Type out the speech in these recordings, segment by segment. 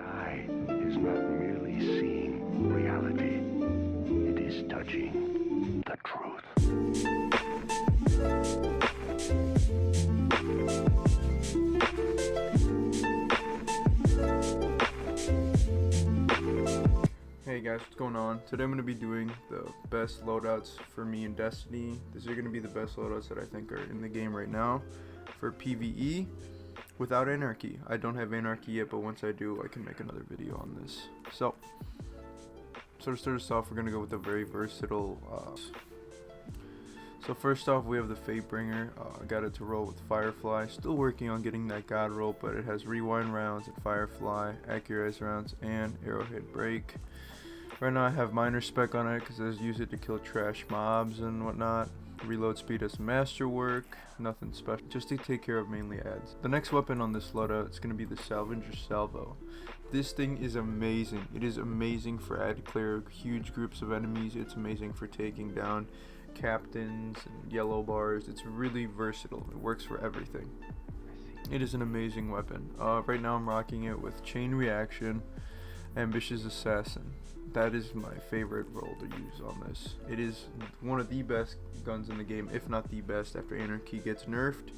eye is not merely seeing reality, it is touching the truth. Hey guys, what's going on? Today I'm going to be doing the best loadouts for me in Destiny. These are going to be the best loadouts that I think are in the game right now for PvE without Anarchy. I don't have Anarchy yet, but once I do, I can make another video on this. So to start us off, we're going to go with a very versatile. So first off, we have the Fatebringer. I got it to roll with Firefly. Still working on getting that God roll, but it has Rewind rounds and Firefly, Accurize rounds, and Arrowhead break. Right now I have minor spec on it because I use it to kill trash mobs and whatnot. Reload speed has masterwork, nothing special, just to take care of mainly ads. The next weapon on this loadout is going to be the Salvager Salvo. This thing is amazing. It is amazing for ad clear huge groups of enemies. It's amazing for taking down captains and yellow bars. It's really versatile. It works for everything. It is an amazing weapon. Right now I'm rocking it with Chain Reaction, Ambitious Assassin. That is my favorite role to use on this. It is one of the best guns in the game, if not the best, after Anarchy gets nerfed.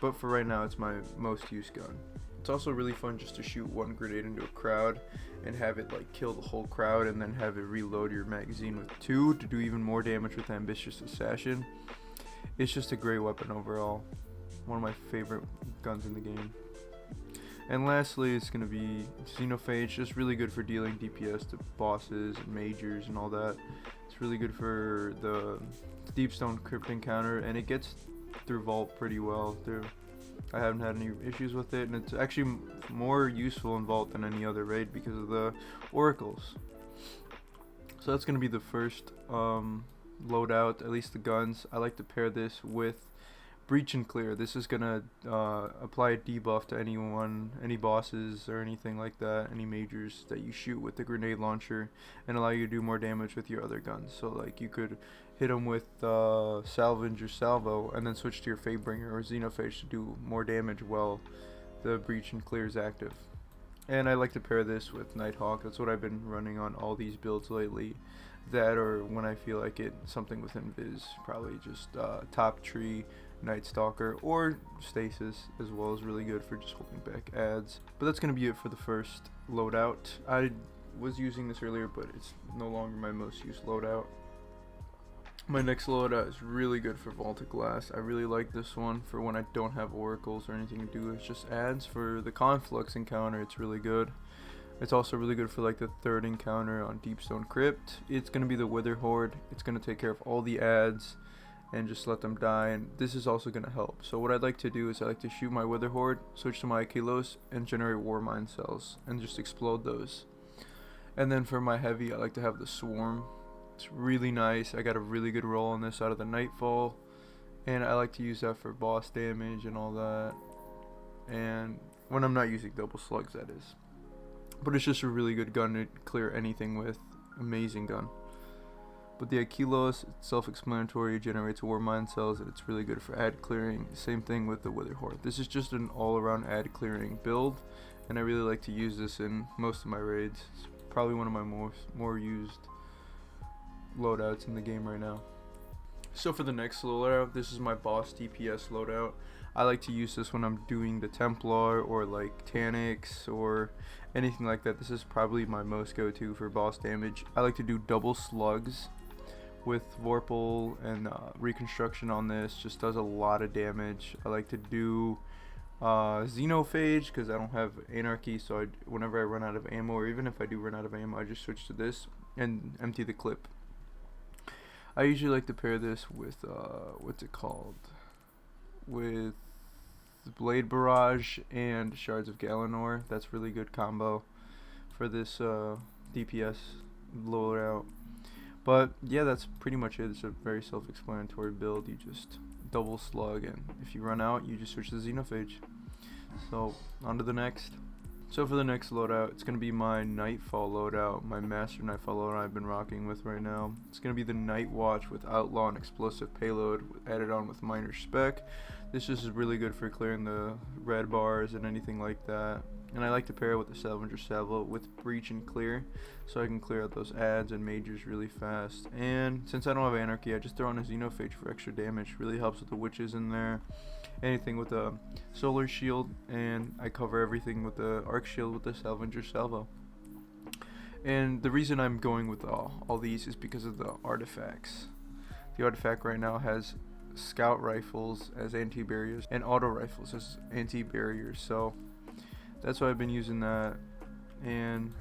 But for right now, it's my most used gun. It's also really fun just to shoot one grenade into a crowd and have it like kill the whole crowd, and then have it reload your magazine with 2 to do even more damage with Ambitious Assassin. It's just a great weapon overall. One of my favorite guns in the game. And lastly, it's going to be Xenophage, just really good for dealing DPS to bosses and majors and all that. It's really good for the Deepstone Crypt encounter, and it gets through Vault pretty well. I haven't had any issues with it, and it's actually more useful in Vault than any other raid because of the Oracles. So that's going to be the first loadout, at least the guns. I like to pair this with Breach and Clear. This is gonna apply a debuff to any bosses or anything like that, any majors that you shoot with the grenade launcher, and allow you to do more damage with your other guns. So like you could hit them with Salvage or Salvo, and then switch to your Fatebringer or Xenophage to do more damage while the Breach and Clear is active. And I like to pair this with Nighthawk. That's what I've been running on all these builds lately. That, or when I feel like it, something with Invis, probably just Top Tree, Night Stalker, or Stasis as well is really good for just holding back ads. But that's going to be it for the first loadout. I was using this earlier, but it's no longer my most used loadout. My next loadout is really good for Vaulted Glass. I really like this one for when I don't have oracles or anything to do. It's just ads for the Conflux encounter. It's really good. It's also really good for like the third encounter on Deepstone Crypt. It's going to be the Wither Horde. It's going to take care of all the ads and just let them die, and this is also going to help. So what I'd like to do is I like to shoot my Wither Horde, switch to my Akilos, and generate War Mind cells and just explode those. And then for my heavy, I like to have the Swarm. It's really nice. I got a really good roll on this out of the Nightfall, and I like to use that for boss damage and all that, and when I'm not using double slugs, that is. But it's just a really good gun to clear anything with. Amazing gun. But the Akilos, it's self-explanatory, it generates War Mind cells, and it's really good for ad clearing. Same thing with the Wither Horde. This is just an all-around ad clearing build, and I really like to use this in most of my raids. It's probably one of my more used loadouts in the game right now. So for the next loadout, this is my boss DPS loadout. I like to use this when I'm doing the Templar or like Taniks or anything like that. This is probably my most go-to for boss damage. I like to do double slugs with Vorpal and Reconstruction on this. Just does a lot of damage. I like to do Xenophage because I don't have Anarchy, so whenever I run out of ammo, or even if I do run out of ammo, I just switch to this and empty the clip. I usually like to pair this with what's it called, with Blade Barrage and Shards of Galanor. That's really good combo for this DPS loadout. But yeah, that's pretty much it. It's a very self-explanatory build. You just double slug, and if you run out, you just switch to Xenophage. So on to the next. So for the next loadout, it's going to be my Nightfall loadout, my Master Nightfall loadout I've been rocking with right now. It's going to be the Night Watch with Outlaw and Explosive Payload added on with Minor Spec. This just is really good for clearing the red bars and anything like that. And I like to pair it with the Salvager Salvo with Breach and Clear, so I can clear out those adds and majors really fast. And since I don't have Anarchy, I just throw on a Xenophage for extra damage. Really helps with the witches in there. Anything with a Solar Shield, and I cover everything with the Arc Shield with the Salvager Salvo. And the reason I'm going with all these is because of the artifacts. The artifact right now has scout rifles as anti-barriers and auto rifles as anti-barriers, so that's why I've been using that. And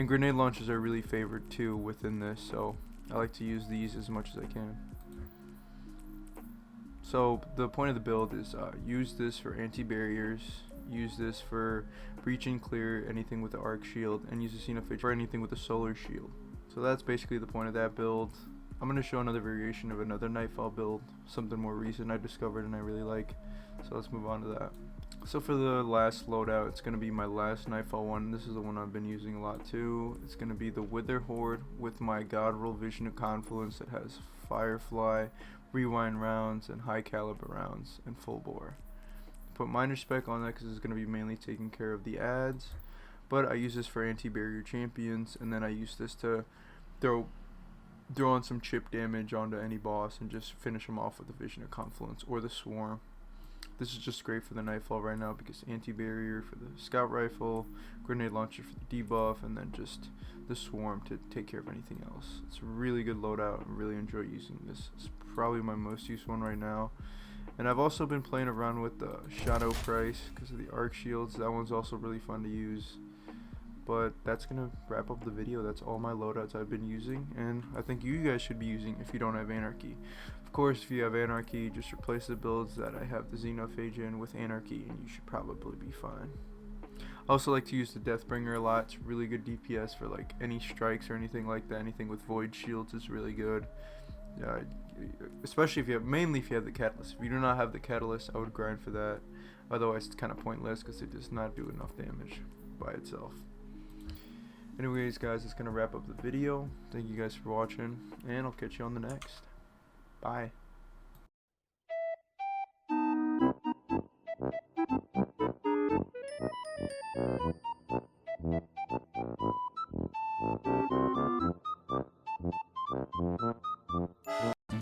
grenade launchers are really favored too within this, so I like to use these as much as I can. So the point of the build is use this for anti-barriers, use this for breach and clear anything with the arc shield, and use the Xenophage for anything with the solar shield. So that's basically the point of that build. I'm going to show another variation of another Nightfall build, something more recent I discovered and I really like. So let's move on to that. So for the last loadout, it's going to be my last Nightfall one. This is the one I've been using a lot too. It's going to be the Wither Horde with my God Roll Vision of Confluence that has Firefly, Rewind rounds, and high caliber rounds, and full bore. Put minor spec on that because it's going to be mainly taking care of the adds. But I use this for anti-barrier champions, and then I use this to throw on some chip damage onto any boss and just finish them off with the Vision of Confluence or the Swarm. This is just great for the Nightfall right now because anti-barrier for the scout rifle, grenade launcher for the debuff, and then just the Swarm to take care of anything else. It's a really good loadout. I really enjoy using this. It's probably my most used one right now. And I've also been playing around with the Shadow Price because of the arc shields. That one's also really fun to use. But that's gonna wrap up the video. That's all my loadouts I've been using, and I think you guys should be using if you don't have Anarchy. Of course, if you have Anarchy, just replace the builds that I have the Xenophage in with Anarchy, and you should probably be fine. I also like to use the Deathbringer a lot. It's really good DPS for like any strikes or anything like that. Anything with void shields is really good. Especially if you have, mainly if you have the Catalyst. If you do not have the Catalyst, I would grind for that. Otherwise, it's kind of pointless because it does not do enough damage by itself. Anyways, guys, it's gonna wrap up the video. Thank you guys for watching, and I'll catch you on the next. Bye.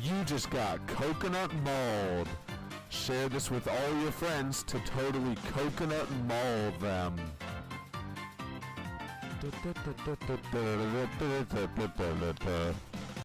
You just got coconut mauled. Share this with all your friends to totally coconut maul them.